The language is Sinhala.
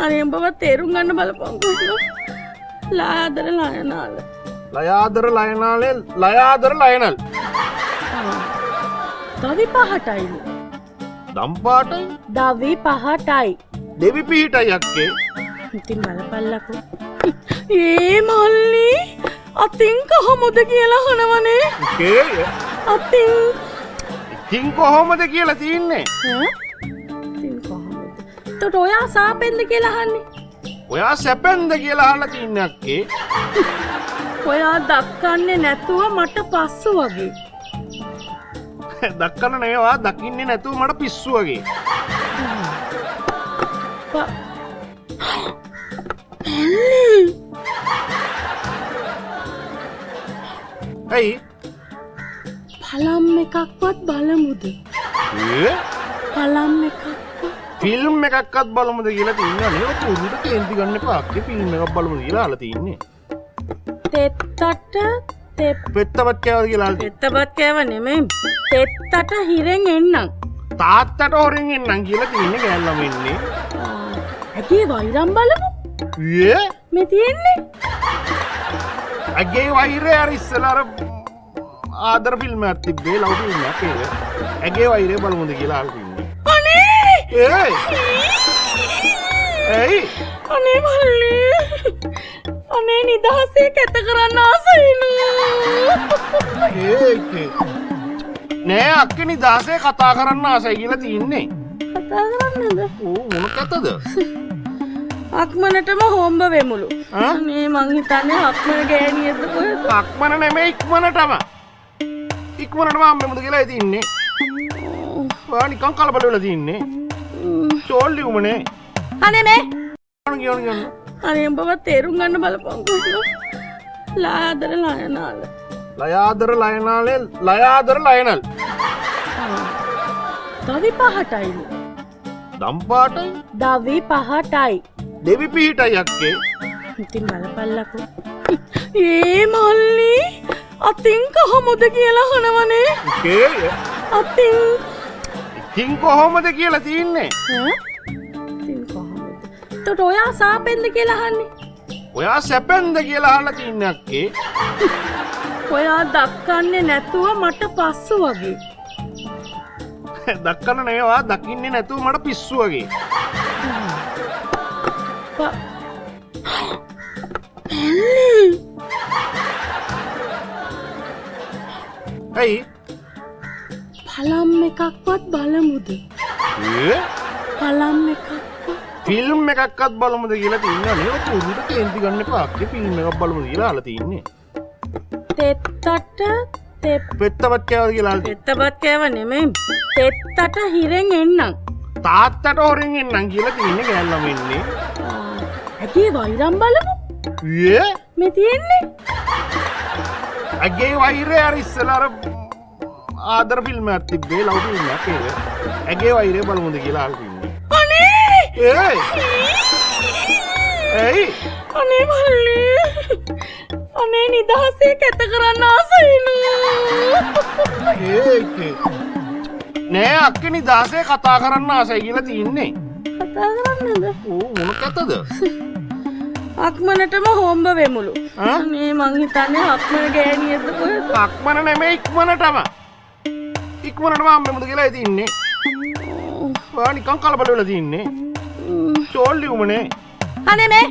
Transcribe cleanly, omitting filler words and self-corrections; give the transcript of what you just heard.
අනේ උඹව තේරුම් ගන්න බලපංකෝ. ලාදර ලයනාල. ලයාදර ලයනල්. දවි පහටයි. දම්පාටයි දවි පහටයි. දෙවි පිහිටයි අක්කේ. ඉතින් බලපල්ලකෝ. ඒ මල්ලි අතින් කොහොමද කියලා අහනවනේ. කේ අතින් ඉතින් කොහොමද කියලා තියන්නේ? අතින් කොහොමද? තොට ඔයා සාපෙන්ද කියලා අහන්නේ. ඔයා සැපෙන්ද කියලා අහලා තියන්නේ අක්කේ. ඔයා දක්කන්නේ නැතුව මට පස්සු වගේ. දක්කන නේවා දකින්නේ නැතුව මට පිස්සු වගේ. ඇයි? පලම් එකක්වත් බලමුද? පලම් එකක්වත් ෆිල්ම් එකක්වත් බලමුද කියලා තියන්නේ. නේ පුරුදු කේන්ති ගන්න එපා. අක්කේ ෆිල්ම් එකක් බලමුද කියලා අහලා තියන්නේ. තෙත්තට පෙත්තපත් කෑවද කියලා අහලා තියන්නේ. තෙත්තපත් කෑව නෙමෙයි. තෙත්තට හිරෙන් එන්නම්. තාත්තට හොරෙන් එන්නම් කියලා තියන්නේ ගෑල්ලම ඉන්නේ. ඇගේ වෛරම් බලමු. මේ තියෙන්නේ. ඇගේ වෛරය අර ඉස්සෙල්ලා අර ආදර ෆිල්ම් එකක් තිබ්බේ ලව් ෆිල්ම් එකක් ඒක. ඇගේ වෛරය බලමුද කියලා අහලා තියන්නේ. අනේ! ඇයි? අනේ මල්ලි. අනේ නිදහසේ කැත කරන්න ආසයිනු. ඒකේ. නෑ අක්කේ නිදහසේ කතා කරන්න ආසයි කියලා තියන්නේ. කතා කරන්නද? මොන කතාවද? අක්මනටම හොම්බ වෙමුලු. අනේ මං හිතන්නේ අක්මන ගෑණියද කොහෙද? අක්මන නෙමෙයි ඉක්මනටම. ඉක්මනටම හම්බෙමුද කියලා තියන්නේ. ඔයා නිකන් කලබල වෙලා තියන්නේ. චෝල්ලි උමනේ. අනේ මේ. ගියන. අනේ උඹව තේරුම් ගන්න බලපංකෝ. ලාදර ලයනාල. ලයාදර ලයනල්. දවි පහටයි. දම්පාටයි දවි පහටයි. දෙවි පිහිටයි අක්කේ. ඉතින් බලපල්ලකෝ. ඒ මල්ලි අතින් කොහොමද කියලා අහනවනේ. කේ අතින් ඉතින් කොහොමද කියලා තියන්නේ. අතින් කොහොමද? තොට ඔයා සාපෙන්ද කියලා අහන්නේ. ඔයා සැපෙන්ද කියලා අහලා තියන්නේ අක්කේ. ඔයා දක්කන්නේ නැතුව මට පස්සු වගේ. දක්කන නේවා දකින්නේ නැතුව මට පිස්සු වගේ. ඇයි? පලම් එකක්වත් බලමුද? පලම් එකක්වත් ෆිල්ම් එකක්වත් බලමුද කියලා තියන්නේ. නේ පුරුදු කේන්ති ගන්න එපා. අක්කේ ෆිල්ම් එකක් බලමුද කියලා අහලා තියන්නේ. තෙත්තට පෙත්තපත් කෑවද කියලා අහලා තියන්නේ. තෙත්තපත් කෑව නෙමෙයි. තෙත්තට හිරෙන් එන්නම්. තාත්තට හොරෙන් එන්නම් කියලා තියන්නේ ගෑල්ලම ඉන්නේ. ඇගේ වෛරම් බලමු. මේ තියෙන්නේ. ඇගේ වෛරය අර ඉස්සෙල්ලා අර ආදර ෆිල්ම් එකක් තිබ්බේ ලව් ෆිල්ම් එකක් ඒක. ඇගේ වෛරය බලමුද කියලා අහලා තියන්නේ. අනේ! ඇයි? අනේ මල්ලි. අනේ නිදහසේ කැත කරන්න ආසයිනු. ඒකේ. නෑ අක්කේ නිදහසේ කතා කරන්න ආසයි කියලා තියන්නේ. කතා කරන්නද? මොන කතාවද? අක්මනටම හොම්බ වෙමුලු. අනේ මං හිතන්නේ අක්මන ගෑණියද කොහෙද? අක්මන නෙමෙයි ඉක්මනටම. ඉක්මනටම හම්බෙමුද කියලා තියන්නේ. ඔයා නිකන් කලබල වෙලා තියන්නේ. චෝල්ලි උමනේ. අනේ මේ